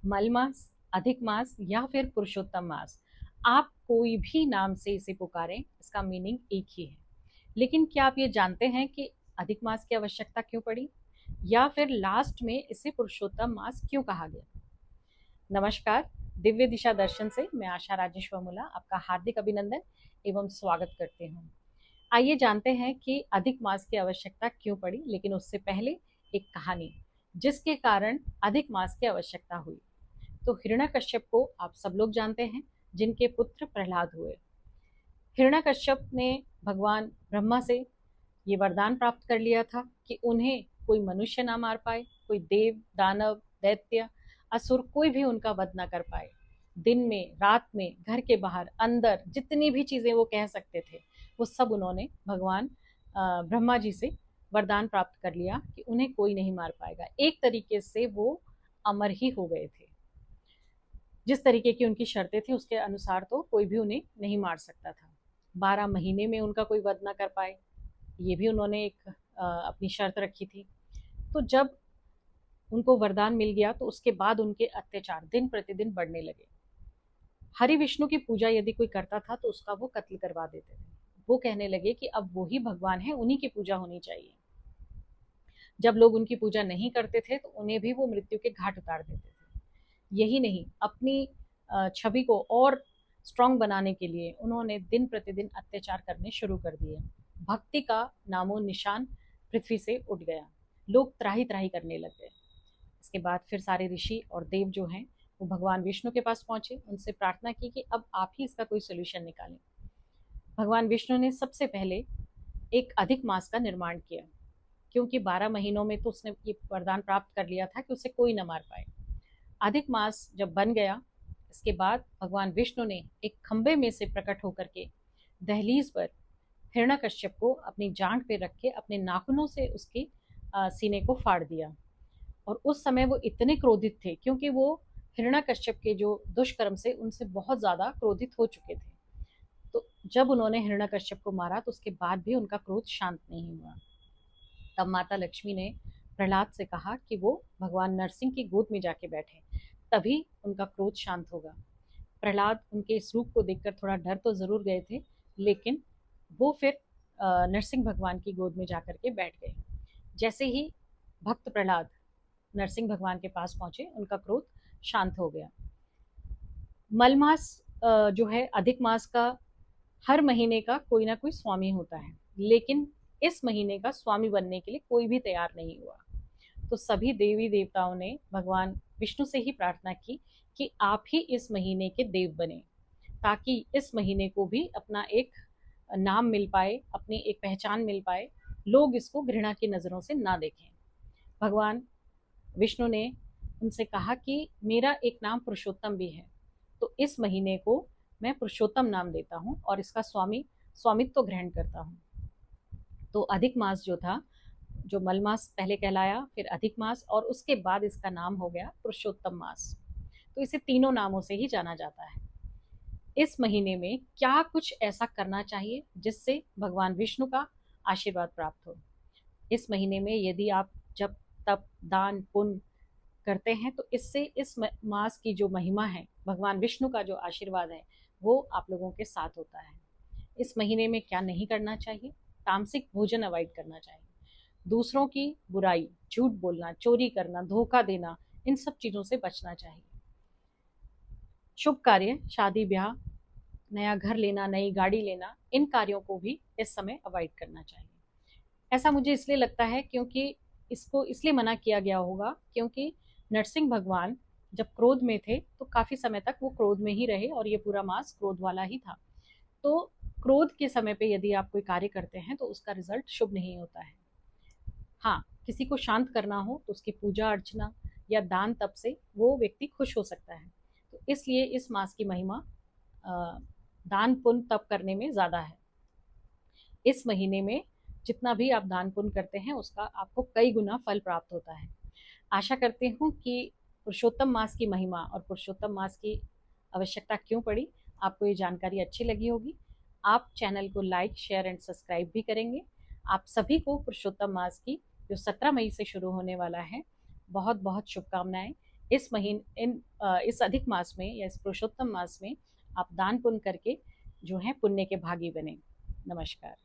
मल मास, अधिक मास या फिर पुरुषोत्तम मास, आप कोई भी नाम से इसे पुकारें, इसका मीनिंग एक ही है। लेकिन क्या आप ये जानते हैं कि अधिक मास की आवश्यकता क्यों पड़ी, या फिर लास्ट में इसे पुरुषोत्तम मास क्यों कहा गया? नमस्कार, दिव्य दिशा दर्शन से मैं आशा राजेश वमुला आपका हार्दिक अभिनंदन एवं स्वागत करती हूँ। आइए जानते हैं कि अधिक मास की आवश्यकता क्यों पड़ी, लेकिन उससे पहले एक कहानी जिसके कारण अधिक मास की आवश्यकता हुई। तो हिरण्यकश्यप को आप सब लोग जानते हैं, जिनके पुत्र प्रहलाद हुए। हिरण्यकश्यप ने भगवान ब्रह्मा से ये वरदान प्राप्त कर लिया था कि उन्हें कोई मनुष्य ना मार पाए, कोई देव, दानव, दैत्य, असुर कोई भी उनका वध ना कर पाए। दिन में, रात में, घर के बाहर, अंदर जितनी भी चीजें वो कह सकते थे, वो सब उन्होंने भगवान ब्रह्मा जी से वरदान प्राप्त कर लिया कि उन्हें कोई नहीं मार पाएगा। एक तरीके से वो अमर ही हो गए थे। जिस तरीके की उनकी शर्तें थी उसके अनुसार तो कोई भी उन्हें नहीं मार सकता था। 12 महीने में उनका कोई वध ना कर पाए, ये भी उन्होंने एक अपनी शर्त रखी थी। तो जब उनको वरदान मिल गया तो उसके बाद उनके अत्याचार दिन प्रतिदिन बढ़ने लगे। हरि विष्णु की पूजा यदि कोई करता था तो उसका वो कत्ल करवा देते थे। वो कहने लगे कि अब वो ही भगवान है, उन्हीं की पूजा होनी चाहिए। जब लोग उनकी पूजा नहीं करते थे तो उन्हें भी वो मृत्यु के घाट उतार देते थे। यही नहीं, अपनी छवि को और स्ट्रांग बनाने के लिए उन्होंने दिन प्रतिदिन अत्याचार करने शुरू कर दिए। भक्ति का नामो निशान पृथ्वी से उठ गया। लोग त्राही त्राही करने लग गए। इसके बाद फिर सारे ऋषि और देव जो हैं वो भगवान विष्णु के पास पहुंचे, उनसे प्रार्थना की कि अब आप ही इसका कोई सोल्यूशन निकालें। भगवान विष्णु ने सबसे पहले एक अधिक मास का निर्माण किया, क्योंकि 12 महीनों में तो उसने ये वरदान प्राप्त कर लिया था कि उसे कोई न मार पाए। अधिक मास जब बन गया, इसके बाद भगवान विष्णु ने एक खंबे में से प्रकट होकर के दहलीज पर हिरण्यकश्यप को अपनी जांघ पे रख के अपने नाखूनों से उसके सीने को फाड़ दिया। और उस समय वो इतने क्रोधित थे, क्योंकि वो हिरण्यकश्यप के जो दुष्कर्म से उनसे बहुत ज्यादा क्रोधित हो चुके थे। तो जब उन्होंने हिरण्यकश्यप को मारा तो उसके बाद भी उनका क्रोध शांत नहीं हुआ। तब माता लक्ष्मी ने प्रहलाद से कहा कि वो भगवान नरसिंह की गोद में जाके बैठे, तभी उनका क्रोध शांत होगा। प्रहलाद उनके इस रूप को देखकर थोड़ा डर तो जरूर गए थे, लेकिन वो फिर नरसिंह भगवान की गोद में जाकर के बैठ गए। जैसे ही भक्त प्रहलाद नरसिंह भगवान के पास पहुंचे, उनका क्रोध शांत हो गया। मलमास जो है अधिक मास का, हर महीने का कोई ना कोई स्वामी होता है, लेकिन इस महीने का स्वामी बनने के लिए कोई भी तैयार नहीं हुआ। तो सभी देवी देवताओं ने भगवान विष्णु से ही प्रार्थना की कि आप ही इस महीने के देव बने, ताकि इस महीने को भी अपना एक नाम मिल पाए, अपनी एक पहचान मिल पाए, लोग इसको घृणा की नजरों से ना देखें। भगवान विष्णु ने उनसे कहा कि मेरा एक नाम पुरुषोत्तम भी है, तो इस महीने को मैं पुरुषोत्तम नाम देता हूँ और इसका स्वामित्व तो ग्रहण करता हूँ। तो अधिक मास जो था, जो मल मास पहले कहलाया, फिर अधिक मास, और उसके बाद इसका नाम हो गया पुरुषोत्तम मास। तो इसे तीनों नामों से ही जाना जाता है। इस महीने में क्या कुछ ऐसा करना चाहिए जिससे भगवान विष्णु का आशीर्वाद प्राप्त हो? इस महीने में यदि आप जब तप, दान, पुण्य करते हैं तो इससे इस मास की जो महिमा है, भगवान विष्णु का जो आशीर्वाद है, वो आप लोगों के साथ होता है। इस महीने में क्या नहीं करना चाहिए? तामसिक भोजन अवॉइड करना चाहिए। दूसरों की बुराई, झूठ बोलना, चोरी करना, धोखा देना, इन सब चीजों से बचना चाहिए। शुभ कार्य, शादी ब्याह, नया घर लेना, नई गाड़ी लेना, इन कार्यों को भी इस समय अवॉइड करना चाहिए। ऐसा मुझे इसलिए लगता है क्योंकि इसको इसलिए मना किया गया होगा क्योंकि नरसिंह भगवान जब क्रोध में थे तो काफी समय तक वो क्रोध में ही रहे, और ये पूरा मास क्रोध वाला ही था। तो क्रोध के समय पे यदि आप कोई कार्य करते हैं तो उसका रिजल्ट शुभ नहीं होता है। हाँ, किसी को शांत करना हो तो उसकी पूजा अर्चना या दान तप से वो व्यक्ति खुश हो सकता है। तो इसलिए इस मास की महिमा दान पुण्य तप करने में ज्यादा है। इस महीने में जितना भी आप दान पुण्य करते हैं उसका आपको कई गुना फल प्राप्त होता है। आशा करती हूँ कि पुरुषोत्तम मास की महिमा और पुरुषोत्तम मास की आवश्यकता क्यों पड़ी, आपको ये जानकारी अच्छी लगी होगी। आप चैनल को लाइक, शेयर एंड सब्सक्राइब भी करेंगे। आप सभी को पुरुषोत्तम मास की, जो 17 मई से शुरू होने वाला है, बहुत बहुत शुभकामनाएं। इस महीने इस अधिक मास में या इस पुरुषोत्तम मास में आप दान पुण्य करके जो है पुण्य के भागी बने। नमस्कार।